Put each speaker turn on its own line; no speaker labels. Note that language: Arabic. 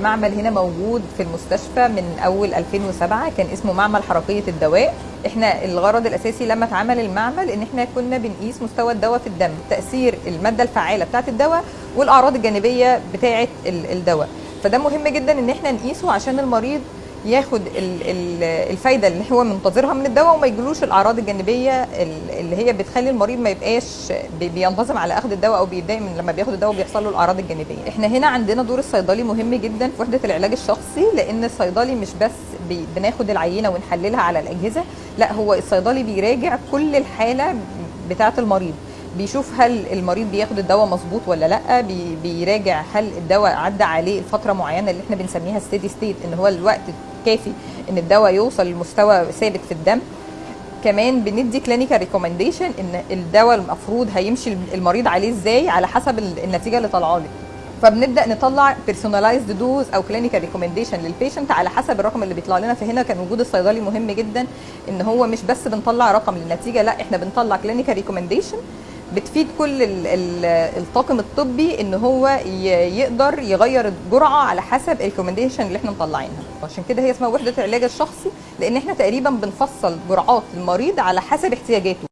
معمل هنا موجود في المستشفى من اول 2007، كان اسمه معمل حركيه الدواء. احنا الغرض الاساسي لما اتعمل المعمل ان احنا كنا بنقيس مستوى الدواء في الدم، تاثير الماده الفعاله بتاعه الدواء والاعراض الجانبيه بتاعه الدواء. فده مهم جدا ان احنا نقيسه عشان المريض ياخد الفايده اللي هو منتظرها من الدواء وما يجيلوش الاعراض الجانبيه اللي هي بتخلي المريض ما يبقاش بينتظم علي اخذ الدواء او بيتضايق من لما بياخد الدواء بيحصل له الاعراض الجانبيه. احنا هنا عندنا دور الصيدلي مهم جدا في وحده العلاج الشخصي، لان الصيدلي مش بس بناخد العينه ونحللها على الاجهزه، لا هو الصيدلي بيراجع كل الحاله بتاعه المريض، بيشوف هل المريض بياخد الدواء مظبوط ولا لا، بيراجع هل الدواء عدى عليه الفتره معينه اللي احنا بنسميها ستيدي ستيت، ان هو الوقت كافي ان الدواء يوصل لمستوى ثابت في الدم. كمان بندي كلينيكال ريكومنديشن ان الدواء المفروض هيمشي المريض عليه ازاي على حسب النتيجه اللي طالعه له، فبنبدا نطلع بيرسوناليزد دوز او كلينيكال ريكومنديشن للبيشنت على حسب الرقم اللي بيطلع لنا. فهنا كان وجود الصيدلي مهم جدا، ان هو مش بس بنطلع رقم للنتيجه، لا احنا بنطلع كلينيكال ريكومنديشن بتفيد كل الطاقم الطبي ان هو يقدر يغير الجرعه على حسب الريكومنديشن اللي احنا مطلعينها. عشان كده هي اسمها وحده العلاج الشخصي، لان احنا تقريبا بنفصل جرعات المريض على حسب احتياجاته.